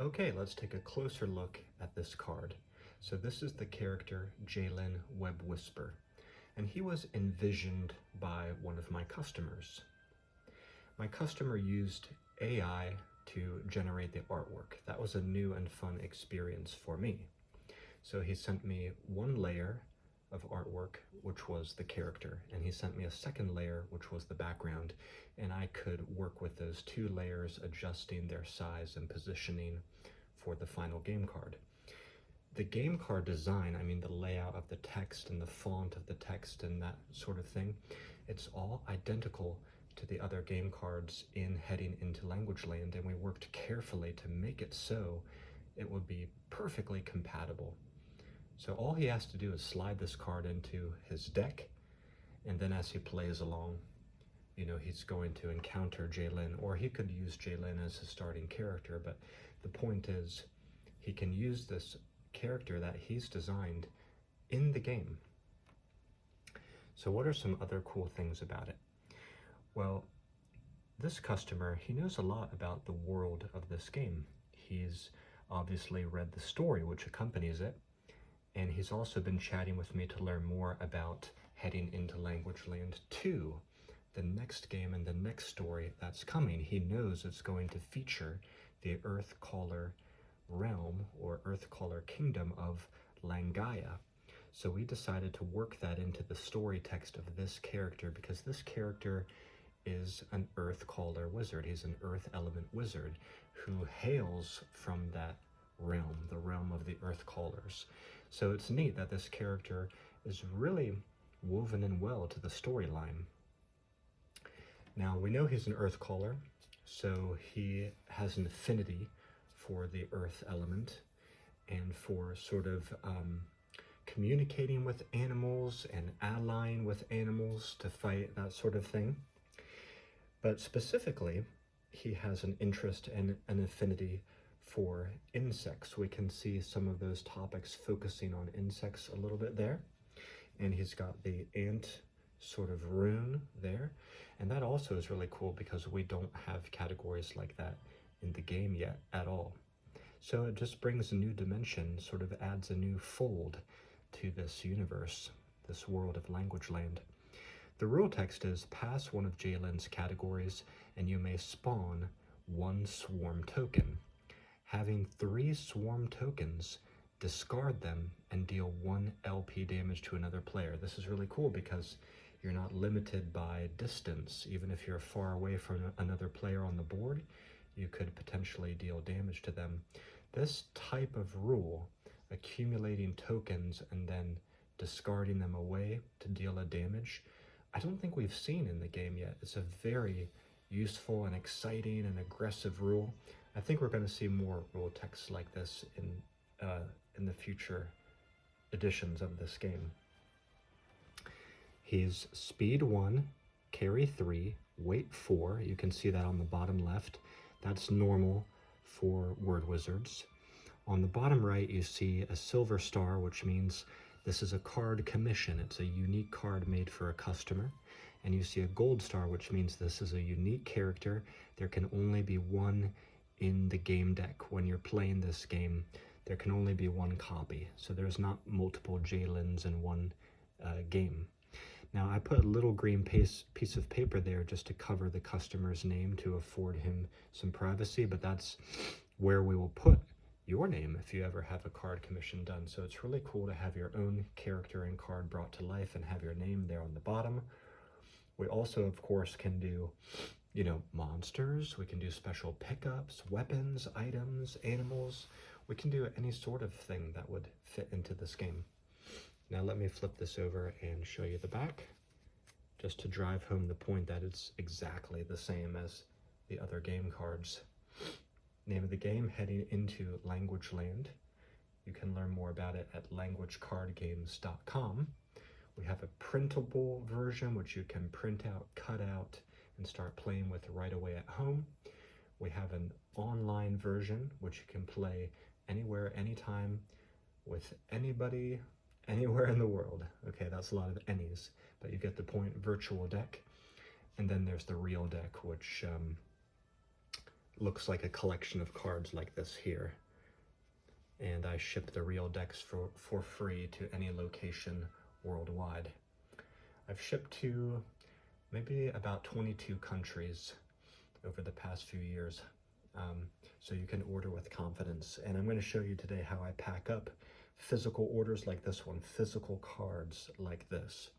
Okay, let's take a closer look at this card. So this is the character Jalen Webwhisper, and he was envisioned by one of my customers. My customer used AI to generate the artwork. That was a new and fun experience for me. So he sent me one layer of artwork, which was the character, and he sent me a second layer, which was the background, and I could work with those two layers, adjusting their size and positioning for the final game card. The game card design, I mean the layout of the text and the font of the text and that sort of thing, it's all identical to the other game cards in Heading into Language Land, and we worked carefully to make it so it would be perfectly compatible. So all he has to do is slide this card into his deck, and then as he plays along, he's going to encounter Jalen, or he could use Jalen as his starting character, but the point is he can use this character that he's designed in the game. So what are some other cool things about it? Well, this customer, he knows a lot about the world of this game. He's obviously read the story which accompanies it, and he's also been chatting with me to learn more about Heading into Language Land 2, the next game and the next story that's coming. He knows it's going to feature the earthcaller realm or earthcaller kingdom of Langaya. So we decided to work that into the story text of this character, because this character is an earthcaller wizard. He's an earth element wizard who hails from that realm, the realm of the earthcallers. So it's neat that this character is really woven in well to the storyline. Now we know he's an earthcaller, so he has an affinity for the earth element and for sort of communicating with animals and allying with animals to fight, that sort of thing. But specifically, he has an interest and an affinity for insects. We can see some of those topics focusing on insects a little bit there. And he's got the ant sort of rune there. And that also is really cool because we don't have categories like that in the game yet at all. So it just brings a new dimension, sort of adds a new fold to this universe, this world of Language Land. The rule text is: pass one of Jalen's categories and you may spawn one swarm token. Having 3 swarm tokens, discard them and deal 1 LP damage to another player. This is really cool because you're not limited by distance. Even if you're far away from another player on the board, you could potentially deal damage to them. This type of rule, accumulating tokens and then discarding them away to deal a damage, I don't think we've seen in the game yet. It's a very useful and exciting and aggressive rule. I think we're going to see more rule texts like this in the future editions of this game. He's speed 1, carry 3, weight 4. You can see that on the bottom left. That's normal for word wizards. On the bottom right, you see a silver star, which means this is a card commission. It's a unique card made for a customer. And you see a gold star, which means this is a unique character. There can only be one in the game deck. When you're playing this game, there can only be one copy. So there's not multiple Jalens in one game. Now I put a little green piece of paper there just to cover the customer's name to afford him some privacy, but that's where we will put your name if you ever have a card commission done. So it's really cool to have your own character and card brought to life and have your name there on the bottom. We also, of course, can do, monsters. We can do special pickups, weapons, items, animals. We can do any sort of thing that would fit into this game. Now let me flip this over and show you the back, just to drive home the point that it's exactly the same as the other game cards. Name of the game, Heading into Language Land. You can learn more about it at languagecardgames.com. We have a printable version, which you can print out, cut out, and start playing with right away at home. We have an online version, which you can play anywhere, anytime, with anybody, anywhere in the world. Okay, that's a lot of any's, but you get the point, virtual deck. And then there's the real deck, which looks like a collection of cards like this here. And I ship the real decks for free to any location worldwide. I've shipped to maybe about 22 countries over the past few years. So you can order with confidence. And I'm going to show you today how I pack up physical orders like this one, physical cards like this.